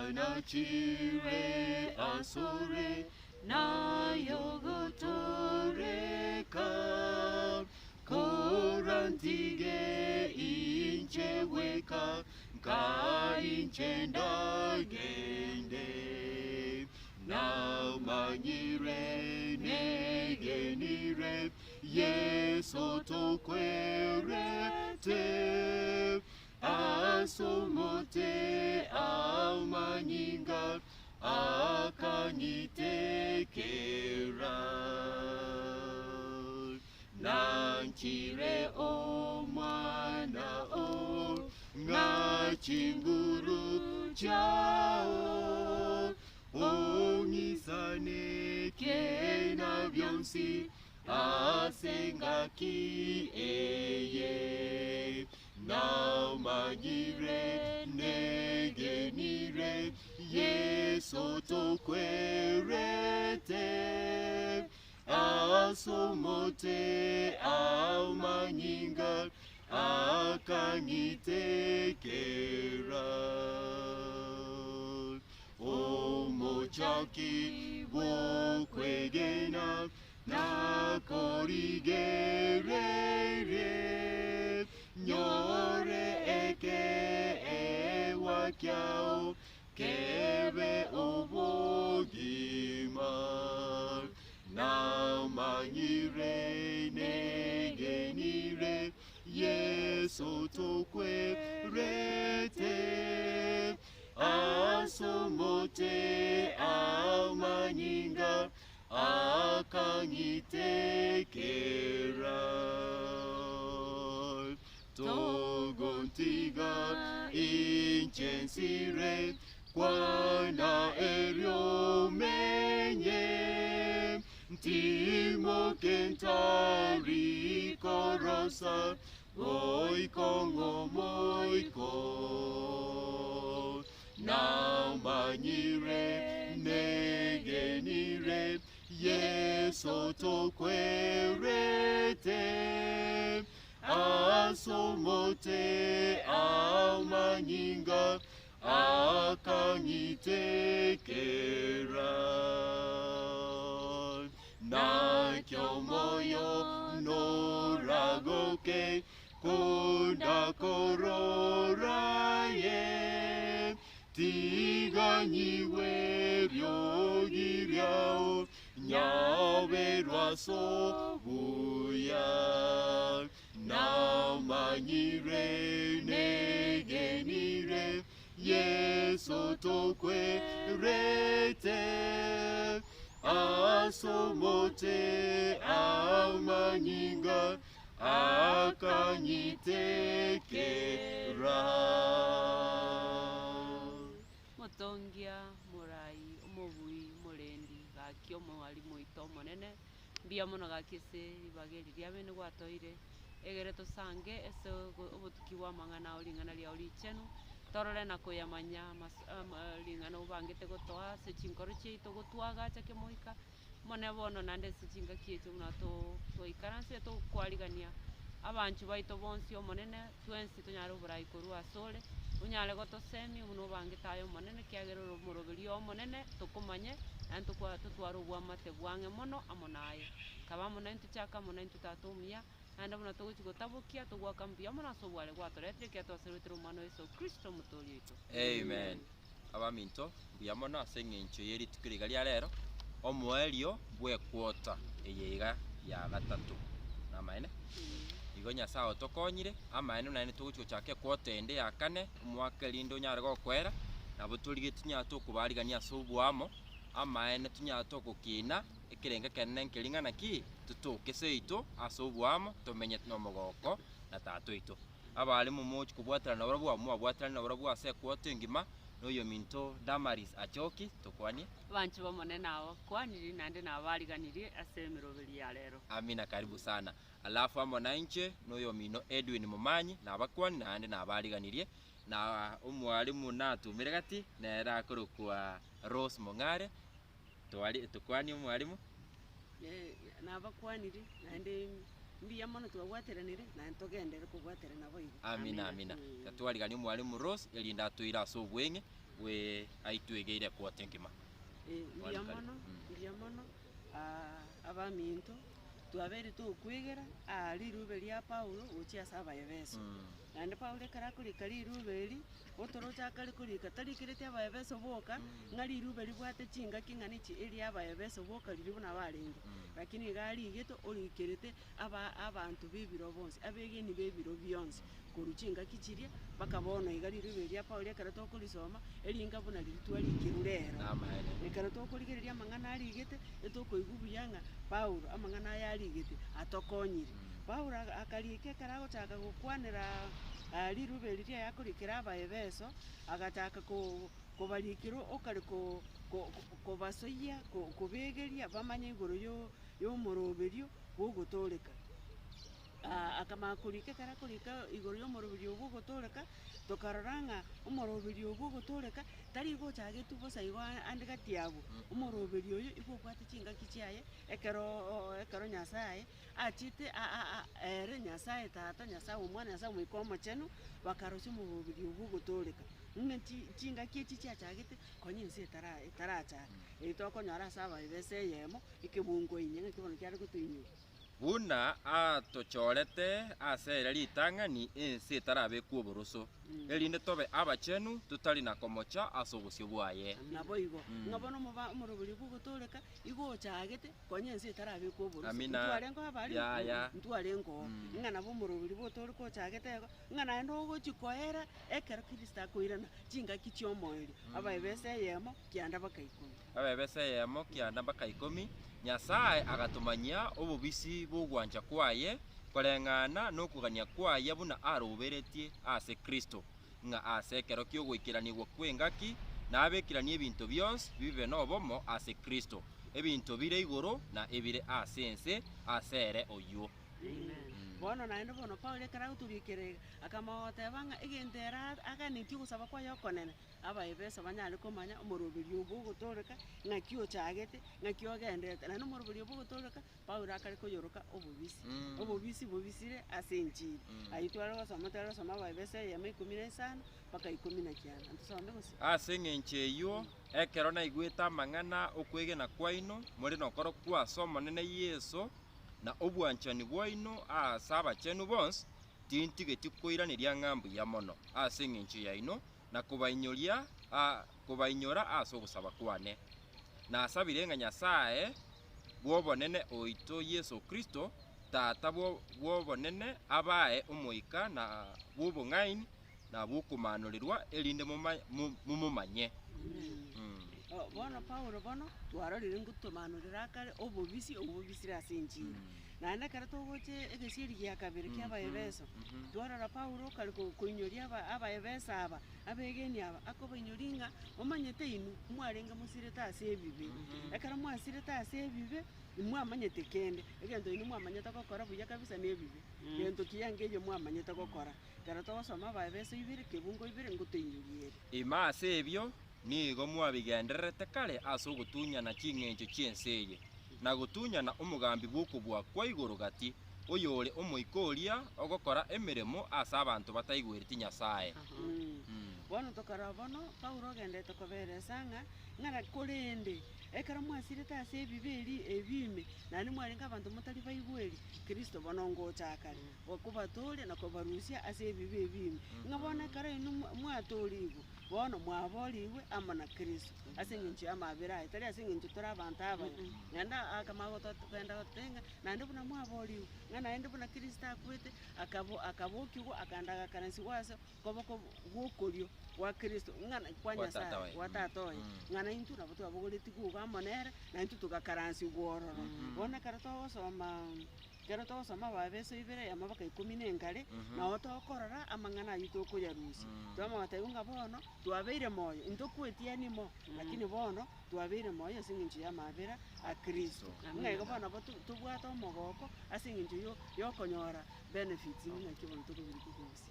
anachire asore nayo gotoreka korantige incheweka ka inchendagende na manyire negenire yeso tokwerete asomote amanyinga akanyitekera nanchire omwana o ngachinguru chao ongisane kena byonsi asengaki eye na manyire negenire yeso tokwerete asomote amanyinga akanyitekera omochaki wokwegena nakorigerere nyore eke ewa kyao kebe obogima na manyire negenire yeso tokwerete asomote amanyinga akanyitekera togontiga incensire kwana erio menye ntimo kentari korosa oikongo moiko na manyire negenire yeso tokwerete asomote amanyinga akanyitekera nakyo moyo noragoke konda kororaye tiganyiwe ryogiriao nyawerwa sobuya na manyire negenire yeso tokwerete asomote amanyinga akanyitekera. Motongia murai omobui murendi gakio mwalimu ito monene mbia mono gakise ibageri riabene gwatoire egere tosange ese obotuki bwa mang'ana oling'ana ria orichenu torore na koyamanya ling'ana obangete gotoa ase chinkoro chiaito gotwaga chake moika mone bono nande ase chinga kiecho muna toikaranse tokwarigania abanchu baito bonsi omonene twensi tonyare oborai korwa asore onyare gotosemi muno obangete ayo omonene kiagera omoroberi omonene tokomanye naende totwara obwamate bwang'e mono amo naye kaba amo naye ntochaka amo naye ntotata omuya naende bono togochi gotabokia togwaka mbuya mono ase obware gwatoretire ekia twaserete omwana wa Yesu Kristo omotori oito. Amen. Abaminto mbuya mono ase eng'encho ya erituko riga ria rero omoerio bwekwota eyeiga ya gatatu namaene igo nyasaye otokonyire amaene naende togochi gochaka ekwota ende ya kane omwaka erinde onyare gokwera nabo torigeti tunyara tokobarigania ase obwamo amaene tunyara togokina ekerenge kenene nkering'ana ki totoke seito ase obwamo tomenyete na omogoko na tata oito abarimu mochi kobwaterana nabora bwamo babwaterana nabora bwase ekwota engima noyo minto Damaris Achoki tokwanie abanchu bamonene abo kwaniri naende nabariganirie ase emiroberi ya rero. Amina, karibu sana. Alafu amo nainche noyo mino Edwin Mumanyi nabakwani naende nabariganirie na omwalimu natumire gati nera akorokwa Rose Mong'are tokwani omwalimu nabakwaniri naende mbiya mono twabwateranire naende togendere kobwaterana boigo. Amina. Tatwarigania omwalimu Rose erinda atoira ase obweng'e we aitwegeire kwate ngima. Mbia Mwalimu mono karibu. mbia mono abaminto twabere tukwigera rirube ria Paulo gochia ase abaefeso naende Paulo ekero akorika rirube eri otorochaka rikorika tarikirete abaefeso boka ng'a rirube ribwate chingaki ng'ani chi eria abaefeso boka riri buna barenge lakini iga arigete orikirete abanto bebiro bonsi abegeni bebiro bionsi korwa chingaki chiria mpaka bono iga rirube ria Paulo ekero tokorisoma eringa buna riritwa rikirurero Amaene. ekero tokorigereria amang'ana arigete etokoigwa buya ng'a Paulo amang'ana aya arigete atokonyire Paulo akarika ekero agochaka gokwanera rirube riria yakorikera abaefeso agachaka kobarikera okare kobasoyia kobegeria bamanye igoro ya omoroberio bwogotoreka akamanya korika ekero akorika igoro ya omoroberio bwogotoreka tokarora ng'a omoroberio bwogotoreka tari gochagetu bosa igo ande gati abo omoroberio oyo igo obwate chingaki chiaye ekero Nyasaye achite ere Nyasaye tata Nyasaye omwana Nyasaye omoika omochenu bakarosia omoroberio bwogotoreka ng'a chingaki echi chiachagete konya ense etarachaka tokonyora ase abaefeso eyemo ekebungo inye ng'a ekibono kiare gotoinywa Buna atochorete asere ritang'ani ense etarabekwa oboroso erinde tobe abachenu tutari na komocha ase obosio bwaye. nabo igo ng'a bono omoroberio bwogotoreka igo ochagete konya ense etarabekwa oboroso Amina. ntwarengo abari Yaya. ntwarengo ng'a nabo omoroberio bwogotoreka ochagete ego ng'a naende ogochikoera ekero Kristo akoirana chingaki chia omoerio abaefeso eyemo kianda mpaka 10 Abaefeso eyemo kianda mpaka 10 Nyasaye agatumanyia obobisi bwogwanja kwaye koreng'ana nokugania kwaye buna aroberetie ase Kristo ng'a ase ekero kia ogoikeraniwa kwengaki nabekirania ebinto bionsi bibe nobomo ase Kristo ebinto bire igoro na ebire ase ense ase ere oywo. bono naende bono Paulo ekero agoturikere akamagoteba ng'a egento ere aganitie ogosaba kwaye okonene abaefeso banyare komanya omoroberio bwogotoreka ng'aki ochagete ng'aki ogenderete naende omoroberio bwogotoreka Paulo akare koyoroka obobisi bobisire ase enchili aywo tware gosoma abaefeso eyemo 15 mpaka 19 ntosome gose Ase eng'encho eywo ekero naigwete amang'ana okwegena kwaino more nokoro kwase omonene Yesu na obwanchani bwaino ase abachenu bonsi tintigeti koiraneria ng'ambu ya mono ase eng'encho yaino na kobainyora ase ogosaba kwane nasabire ng'a Nyasaye bwobonene oito Yesu Kristo tata bwobonene abae omoika na bwobong'aini na bwokomanurerwa erinde mumumanye. bono Paulo bono twarorire ngotomanurera akare obobisire ase enchili naende ekero togoche egesieri gia kabere kia abaefeso twarora Paulo kare koinyoria abaefeso aba abegeni aba akobainyoria ng'a omanyete inwe mwarenge mosirete ase ebibe ekero mwasirete ase ebibe mwamanyete kende egento inwe mwamanyete gokora buya kabisa na ebibe gento kianga eyo mwamanyete gokora kero togosoma abaefeso 2 kebungo 2 ngotoinyoriere Ima ase ebio nigo mwabigendererete kare ase ogotunyana ching'encho chiense eye na gotunyana omogambi bwokobwa kwa igoro gati oyore omoika oria ogokora emeremo ase abanto bataigwereti Nyasaye. bono tokara bono Paulo ogendete koberesa ng'ara korende ekero mwasirete ase ebibe ebime naende mwarenga abanto motari baigweri Kristo bono ngochakare okobatore na kobarusia ase ebibe ebime ng'a bono ekero ino mwatorigwe bono mwaboriwe amo na Kristo ase eng'encho ya amabere aye tari ase eng'encho tore abanto abaye naende akamagenda gotenga naende buna mwaboriwe ng'a naende buna Kristo akwete akabokiwa akandagakanisiwa ase koboko gwokorio gwa Kristo ng'ana kwa Nyasaye gwa tata oye ng'ana intwe nabo twabogoretiwe iga amo nere na intwe togakaransiwa ororo bono ekero togosoma abaefeso 2 yamo mpaka 10 ngare nao tokorora amang'ana aywo tokoyarusia twamagoteba ng'a bono twabeire moyo ntokwetianimo lakini bono twabeire moyo ase eng'encho ya amabera a Kristo ng'a igo bono tobwate omogoko ase eng'encho yokonyora benefits ng'aki bono tokobiri kogosia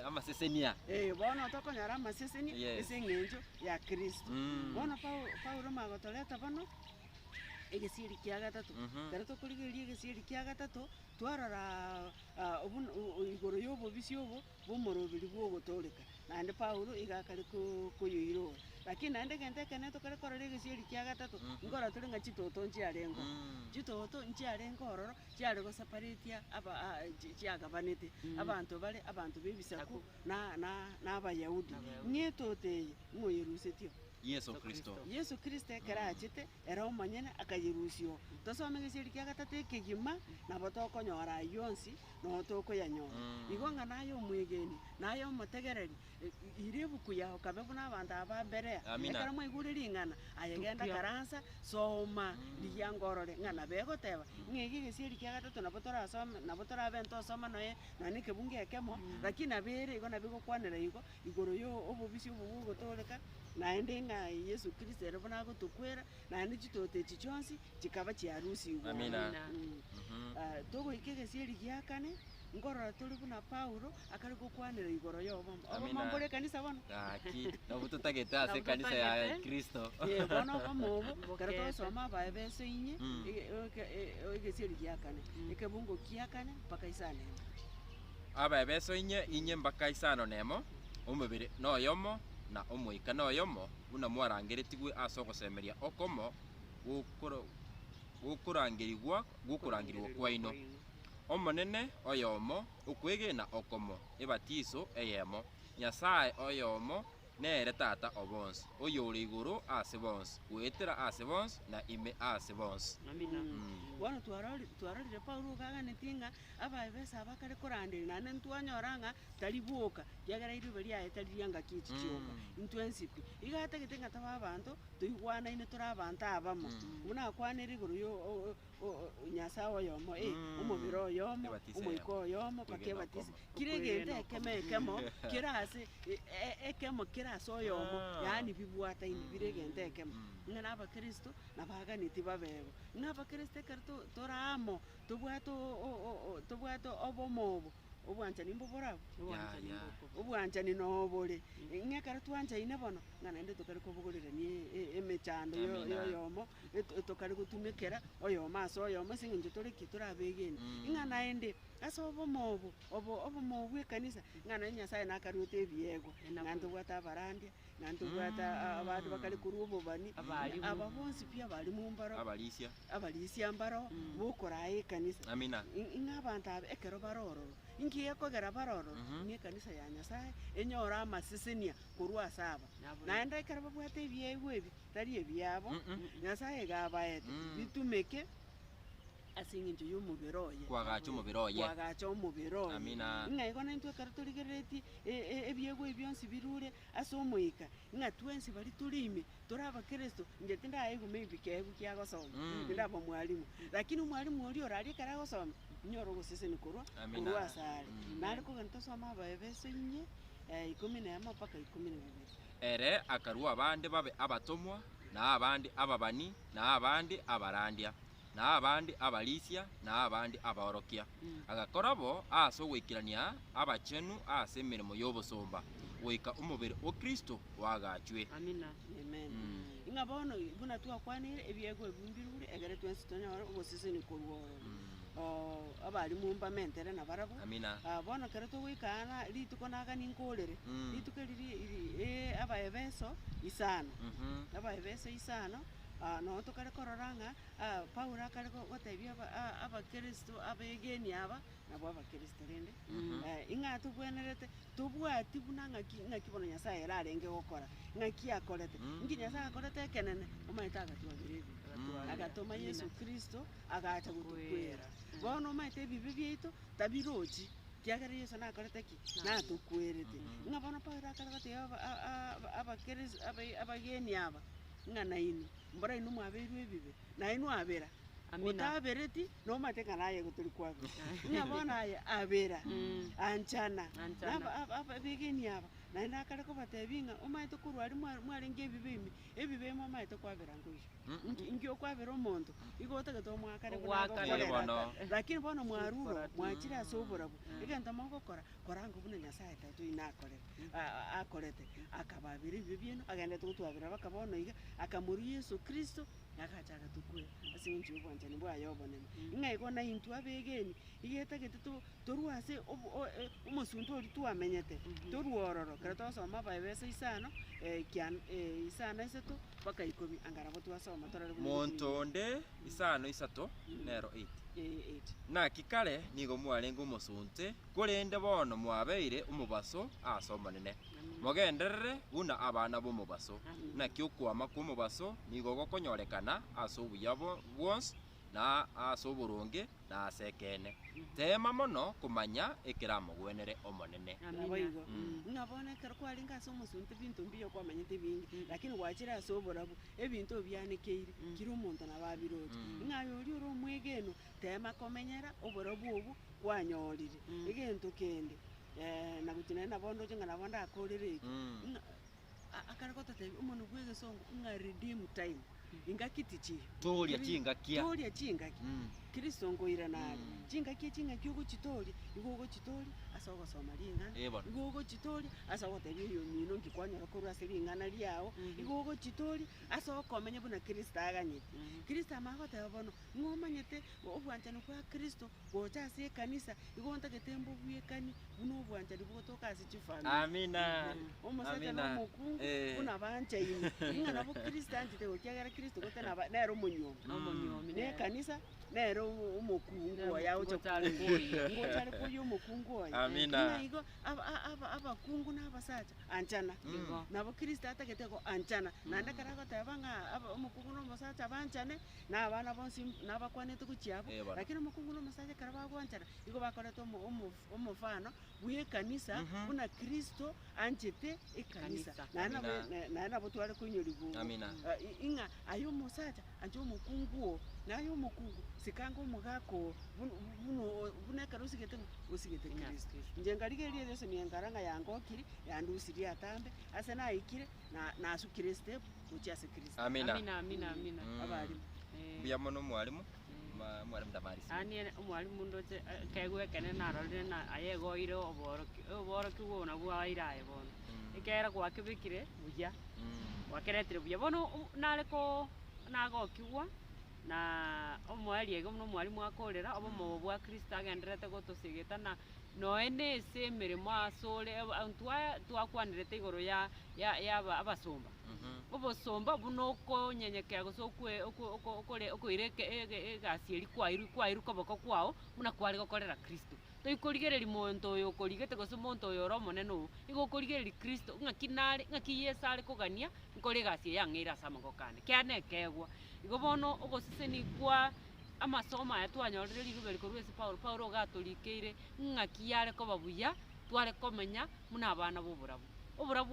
Amasesenia. Bono tokonyora amaseseni Yes. ase eng'encho ya Kristo bono Paulo magotoreta bono egesieri kia gatatu kare tokorigereria egesieri kia gatatu twarora igoro ya obobisi obo bomorobiri bwogotoreka naende Paulo igakare koyoirora lakini naende gento ekene tokare korora egesieri kia gatatu nkora tore ng'a chitoto nchiarengo chitoto nchiarengo ororo chiare goseparatia chiagabanete abanto bare abanto bebisaku n'abayahudi ng'etoto eye ng'oyerusetio Yesu Kristo ekera achete era omonyene akayerusio tosome egesieri kia gatatu ekegima nabo tokonyora yonsi no tokoyanyora igo ng'a naye omwegeni naye omotegereri ire ebuku yago kabe buna abanto aba Berea ekero mwaigure ring'ana ayegenda karansa soma riangorore ng'ana begoteba ng'egi egesieri kia gatatu nabo torasome nabo torabe ntosoma noe nonye ekebungu ekemo lakini abere igo nabigokwanera igo igoro ya obobisi obo bwogotoreka naende ng'a Yesu Kristo ere buna agotokwera naende chitoto echi chionsi chikaba chiarusiwa togoika egesieri gia kane nkorora tori buna Paulo akari gokwanera igoro ya obomo mbore kanisa bono nabo tutagete ase kanisa ya Kristo bono obomo kare tosoma Abaefeso inye egesieri gia kane ekebungo kia kane mpaka isane Abaefeso inye mpaka isano nemo omobere noyomo na omoika noyomo buna mwarangeretigwe ase ogosemeria okomo gukurangirigwa kwaino omonene oyomo okwegena okomo ebatiso eyemo Nyasaye oyomo nere tata obonsi oyo ore igoro ase bonsi gwetera ase bonsi na ime ase bonsi bono twarorire Paulo gaganeti ng'a Abaefeso abakare koranderi naende ntwanyora ng'a tari bwoka kiagera iribe riaye tari rianga kichi chioka ntwensipi iga atagete ng'a taba abanto toigwanaine tore abanto abamo buna akwanera igoro yo Nyasaye oyomo omobere oyomo omoika oyomo paka ebatisi kire egento ekemo kirase ekemo kirase oyomo yaani bibwataine bire egento ekemo ng'a na Abakristo nabaganeti babego ng'a Abakristo ekero toramo tobwate obomo obo obwanchani mboborabo obwanchani nobore ng'ekero twanchaine bono ng'a naende tokare kobogorerania emechando yoyomo tokare gotumekera oyomo ase oyomo ase eng'encho torabegeni ng'a naende ase obomo obo ekanisa ng'a naende Nyasaye nakarigote ebiego ng'a ntobwate abarandia ng'a ntobwate abande bakare korwa obobani aba bonsi pia bari mumbaro abarisia mbaro bokoraya ekanisa ng'a abanto abe ekero barororo inki ekogera barororo ng'ekanisa ya Nyasaye enyora amasesenia korwa ase aba naende ekero babwate ebiego ebi tari ebiabo Nyasaye gabaete bitumeke ase eng'encho ya omobere oye kwagacha omobere oye ng'a igo naintwe ekero torigereretie ebiego ebi bionsi birure ase omoika ng'a twensi bari turime tore Abakristo inche tindaigwa maybe kegu kiagosoma tindaba mwalimu lakini omwalimu oria orari ekero agosoma nyora ogoseseni korwa ase are nare kogenda tosoma Abaefeso inye 11 mpaka 12 ere akarwa abande babe abatomwa na abandi ababani na abandi abarandia na abandi abalisia na abandi abaorokia agakorabo ase ogwikirania abachenu ase emirimo y'obosomba goika omobere o Kristo wagachwe amen ng'a bono buna twakwanire ebiego ebimbirure egere twensi tonyora ogoseseni korwa abari mumba mentere na barabo bono kero togoikana rituko nagani nkorere rituko riri Abaefeso isano Abaefeso isano no tokare korora ng'a Paulo akare gotebia Abakristo abegeni aba nabo Abakristo rende ing'a tobwenerete tobwati buna ng'aki bono Nyasaye erarenge gokora ng'aki akorete inki Nyasaye akorete ekenene omaete agatwabira ebi agatoma Yesu Kristo agacha gotukwera bono omaete ebibe biaito tabirochi kiagera Yesu nakorete ki natokwerete ng'a bono Paulo akare gotebia Abakristo abageni aba ng'a naino mbora ino mwabeirwe ebibe naino abera otabereti nomaete ng'a naye gotori kwabera ng'a bono aye abera anchana abegeni aba naende akare kobatebia ng'a omaete korwa ari mwarenge ebibe imo omaete kwabera ngoisho inki okwabera omonto igo otagete omwakare bono lakini bono mwaruro mwachire ase oborabu egento mogokora koranga buna Nyasaye tatu ina akorete akababera ebibe bieno agendete gotwabera baka bono iga akamoru Yesu Kristo yakachaka tukue asinginchi obwanchani bwayobonene ng'a ikona into abegeni igetagete torwase omosunto ori twamenyete torwororo kera twasoma baebesa isano isano isato mpaka 10 angarabo twasoma torare montonde isano isato nero 8 8 naki kare nigo mwarenga omosunte korende bono mwabeire omobaso ase omonene mogenderere buna abana bomobaso naki okwama kw'omobaso nigo gokonyorekana ase obuya bwonsi na ase oboronge na ase ekene tema mono komanya ekeramogwenere omonene aboigo ng'abona ekero kwarenga ase omosunte binto mbiyo kwamanyete bingi lakini gwachire ase oborabu ebinto obianekeire kiri omonto nababiroti ng'ayo ori ore omwegeno tema komenyera oborabu obu kwanyorire egento kende nagutinane nabondo nche ng'a nabo ndakorereki akarekotatebi omono bwegesongo ng'a redeem time ingakiti chiyo toria chingakia kristo ngoira nari chingaki ogochitoria igo ogochitoria ase ogosoma ring'ana igo ogochitoria ase ogotebia oyo mino ngikwanyora korwa ase ring'ana riao igo ogochitoria ase okomenya buna kristo aganyete kristo amagoteba bono ng'omanyete obwanchani kwa kristo gocha ase ekanisa igo ntagete mbobwekani buna obwanchani bogotoka ase chifamili amina omosacha na omokungu buna banchaine ng'a nabo kristo anchete gokiagera kristo gote nero omonyomi nekanisa nero omokungu oyo ngochare koyo omokungu oyo amina igo abakungu n'abasacha anchana nabo kristo atagete go anchana nande kara goteba ng'a omokungu n'omosacha banchane n'abana bonsi n'abakwanete gochiabo lakini omokungu n'omosacha kara bagwanchana igo bakorete omofano bw'ekanisa buna kristo anchete ekanisa naye nabo tware koinyoribu ing'a ayo omosacha anche omokungu o nayo omokungu sikanga omogako buna ekero osigete kristo inche ngarigeria riose niengara ng'a yangokiri yandusirie atambe ase naikire nasukire step gochia ase kristo amina abarimu buya mono mwarimu mwarimu Damaris omwarimu ndoche kegwekene narorire na ayegoire oboroki bwona bwairae bono ekera gwakebekire buya gwakeretire buya bono nareko nagokiwa na omwari ego muno mwarimu akorera obomo bwa kristo agenderete gotosigeta na noene ase emeremo asore twakwanirete igoro ya abasomba obosomba buno okonyenyekea gose okoire egasi eri kwairu koboko kwao buna kwari gokorera kristo toikorigereria monto oyo okorigete gose monto oyo ore omonene oo igo okorigereria kristo ng'aki yesu are kogania nkore egasi eyang'eire ase amagoko ane kiane ekegwa igo bono ogoseseni kwa amasomo aya twanyorire riguberi korwa ase paulo gatorikeire ng'aki yare koba buya tware komenya muna abana boborabu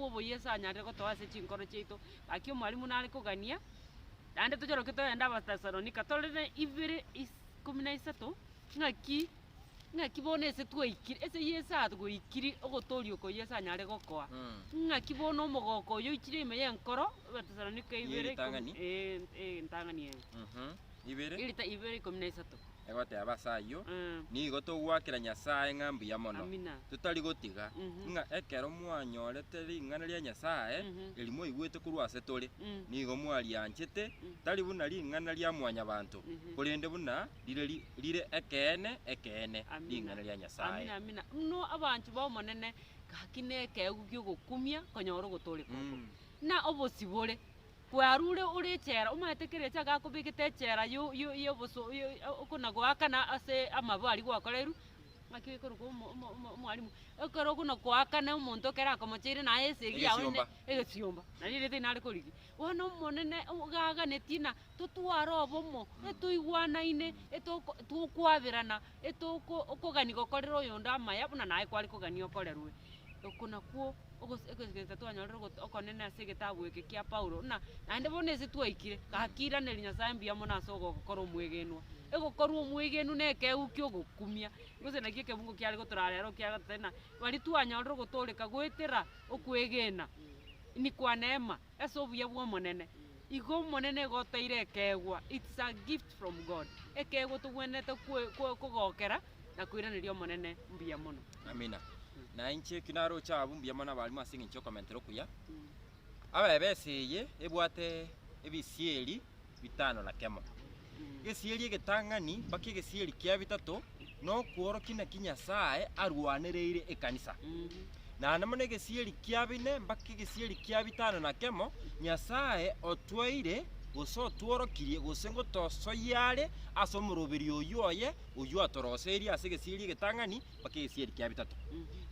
obo yesu anyarire gotoa ase chinkoro chiaito gaki omwarimu nare kogania naende tochoroke toenda abatesalonika torere 2:13 ng'aki bono ase twaikire ase yesu atgoikiri ogotoria oko yesu anyare gokoa ng'aki bono omogoko oyo oikire ime ya enkoro abatesalonika 2:13 ntang'ani 2:13 egoteba ase aywo nigo togwakera nyasaye ng'a mbuya mono totari gotiga ng'a ekero mwanyorete ring'ana ria nyasaye erimo igwete korwa ase tore nigo mwarianchete tari buna ring'ana ria mwanya banto korende buna rire ekeene ring'ana ria nyasaye amina no abanchu ba omonene gaki nekegu giogokumia konyora ogotore koko na obosibore kwarure ore chera omaetekere cha gakobigite chera yo boso okona gwakana ase amabari gwakoreru makikoruko mwalimu okoro kuna gwakana omonto kera akomochire na esegi yawe egesiomba na rire nari korigi wono monene gaganeti totwara obomo etuigwanaine tukwabirana okogani gokorera oyo ndamaya buna naye kwari kogani okorerwe okona kwo ogosegeta twanyorera okonene ase egetabu eke kia paulo naende bono ase twaikire gakiraneri nyasaye mbuya mono ase ogokora omwegenwa egokorwa omwegenu na ekeu kia ogokumia gose naki ekebungo kiare gotorarero kiagatena bari twanyorera ogotoreka gwetera okwegena ni kwa neema ase obuya bwa omonene igo omonene egoteire ekegwa it's a gift from god ekegwa togwenete kogokera na kwiraneria omonene mbuya mono amina na inche kinaro chabu mbuya mono abarimu ase eng'encho okomentera okuya abebeseye ebwate ebisieri bitano na kemo gesieri egetang'ani mpaka egesieri kia bitatu no kuoroki naki Nyasaye arwanereire ekanisa na namo negesieri kia bine mpaka egesieri kia bitano na kemo Nyasaye otwaire gose otworokirie gose ngotosoyare ase omoroberi oyo oye oyo atoroserie ase egesieri egetang'ani mpaka egesieri kia bitatu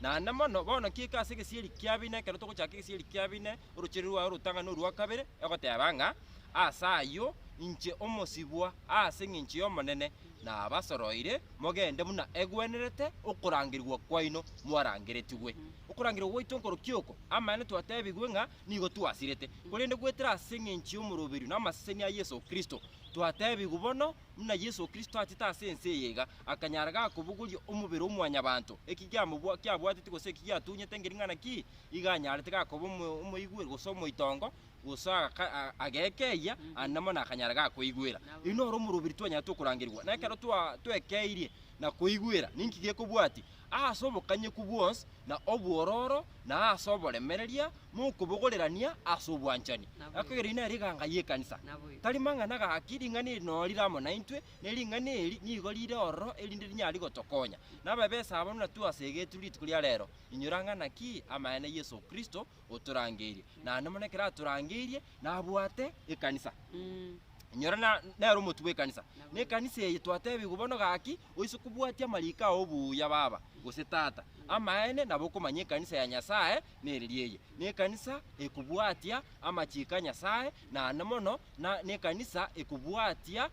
naende mono bono kieka ase egesieri kia bine ekero togochaka egesieri kia bine orochero rwaye orotang'ani orwa kabere egoteba ng'a ase ayo inche omosibwa ase eng'encho ya omonene nabasoroire mogende buna egwenerete okorangerigwa kwaino mwarangeretigwe okorangerigwa gwaito nkoroki oko amaene twatebigwe ng'a nigo twasirete korende gwetera ase eng'encho ya omoroberi na amaseseni a Yesu Kristo twatebigwe bono muna Yesu Kristo atita ase ense eye iga akanyara gakobogoria omobere omwanyabanto eki kiabwatete gose eki giatunyete ngering'ana ki iga anyarete gakoba omoigweri gose omoitongo gose agekeia anamo nakanyara gakoigwera ino oro omoroberi twanyara tokorangerigwa na ekero twekeirie na koigwera ninki gekobwati ase obokanyeku bwonsi na obwororo na ase oboremereria mokobogorerania ase obwanchani akogera ina ere eganga ya ekanisa tari mang'ana gaki ring'ana eri noo rire amo naintwe na ering'ana eri nigo rire ororo erinde rinyari gotokonya nababesa abo buna twasegetu rituko ria rero inyora ng'ana ki amaene Yesu Kristo otorangeirie naende mono ekero atorangeirie nabwate ekanisa inyora nero omotu bwa ekanisa na ekanisa eye twatebigwe bono gaki oise kobwatia amariko ao obuya baba gose tata amaene nabo okomanya ekanisa ya Nyasaye nereri eye na ekanisa ekobwatia amachiko a Nyasaye naende mono na ekanisa ekobwatia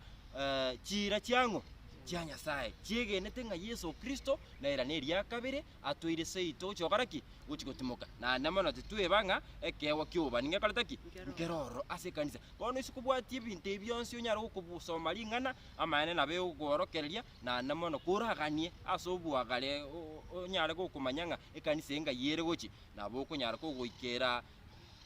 chira chiang'o chia Nyasaye chiegenete ng'a Yesu Kristo na era neria kabere atwaire seito gochokoraki gochigotimoka naende mono titweba ng'a ekewa kiobani ng'ekoretaki nkeroro ase ekanisa bono ase kobwatia ebinto ebionsi onyara gokobusoma ring'ana amaene nabo egokorokereria naende mono koraganie ase obwagare onyare gokomanya ng'a ekanisa engai ere gochi nabo okonyara kogoikera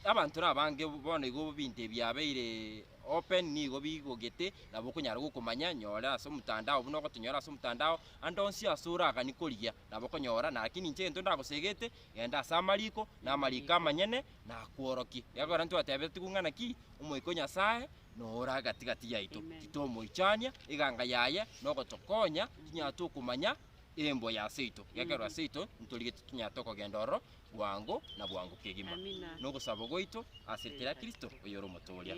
abantu nabange bono igo binto ebiabeire open nigo bigogete nabo okonyara gokomanya nyora ase omotandao buna ogotonyora ase omotandao ande onsi ase oragani korigia nabo okonyora lakini inche gento ndagosegete genda ase amariko na amariko amanyene nakworoki egora ntwatebete ng'ana ki omoiko Nyasaye nora gatigati yaito titomoichania eganga yaye nogotokonya tinyara tokomanya embo ya seito gekero aseito ntorigete tinyara tokogenda ororo bwango na bwango kegima nogosaba goito asetera Kristo oyoro omotoria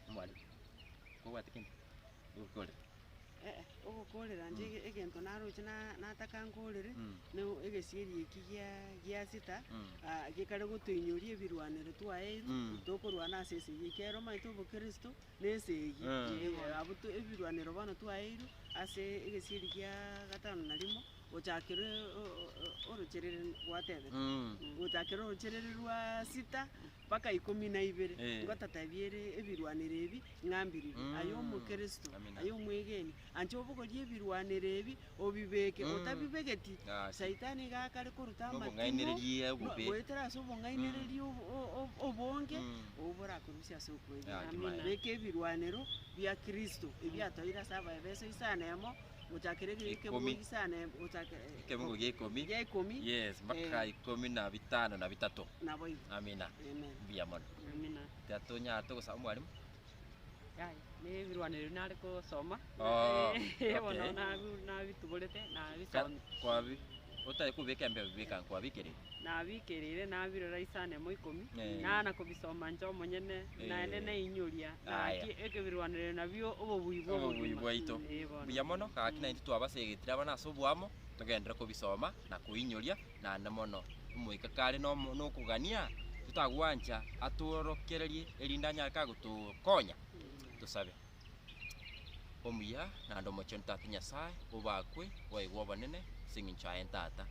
mwali kobwate kindi ukole ogokorera nje egento naroche nataka nkorere ne egesieri eki gia sita gekare gotoinyoria ebirwanero twaeiru tokorwana ase ase eye kero maito obokristo na ase eye abo ebirwanero bono twaeiru ase egesieri gia gatano na rimo ochakire orocherere gwatebe ochakire orocherere rwa sita mpaka 12 ngotatebiere ebirwanero ebi ng'ambiri ayo omokristo ayo omwegeni anche obogoria ebirwanero ebi obibeke otabibegeti saitani gakare koruta amatimo goetera ase obong'ainereria obonge oborakorusia ase okwegena beke ebirwanero bia Kristo ebiatoire ase abaebeso isanemo ochakire gekeboisane kemungu gekumi yes mpaka 15 na bitatu nabo amina biamono amina tatonya togosaba mwalimu yai ne birwanero nari kosoma bono nabitugorete nabisoma kwabi otaye kubeka mbe bibeka kwabikere nabikerire nabirora isanemo 10 nana kobisoma ncho monyene naende nainyuria naki ekebirwanire nabio obobui bwaito biamono kaki naindi twabasegetire abana ase obwamo togendera kobisoma na kuinyuria naende mono omoika kare nokogania tutagwancha atworokererie erinde anyare kagotukonya tusabe omuya naende omochenu tata Nyasaye obakwe waigwa obonene sing'incho aye tata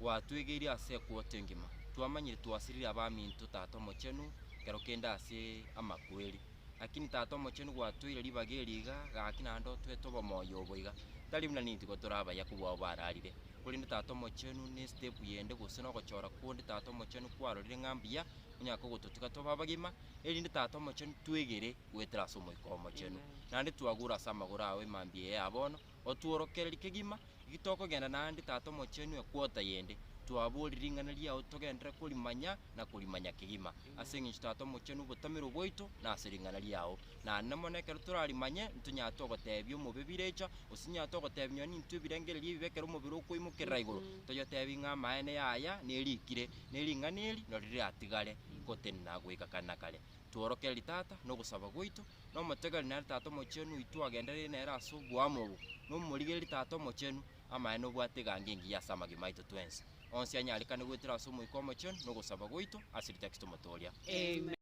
watwegeirie ase ekwoto engima twamanyire twasirire abaminto tata omochenu kero kende ase amakweri lakini tata omochenu gwatwire ribaga eriga gaki naende otwete obomoyo obo iga tari buna nintigo torabaya kobwao bararire korinde tata omochenu ne step yende gose nogochora konde tata omochenu kwarorire ng'ambuya onyaka ogototuka toba abagima erinde tata omochenu twegere gwetera ase omoiko omochenu naende twagura ase amagoro awe emambia yaye abono otworokereri kegima gitokogenda naende tata omochenu ekwota yende twaburi ring'ana riao togendere kurimanya na kurimanya kigima ase eng'encho tata omochenu obotamero bwaito na ase ring'ana riao naende mono ekero torarimanye ntonyara togotebia omobebire echa osinyara togotebia nyoni intwe ebirengereria ebi bekero omobere okoimokerera igoro toyotebia ng'a amaene yaya nerikire na ering'ana eri nori riatigare gotenena goika kana kare tworokereri tata nogosaba gwaito na omotegeri nere tata omochenu oitwe agenderere nere ase oboamo obo nomorigereri tata omochenu amaene obwate egange engiya ase amagima aito twensi onsi anyarekane goetera ase omoika omochenu nogosaba gwaito ase ritaki tomotoria. Amen.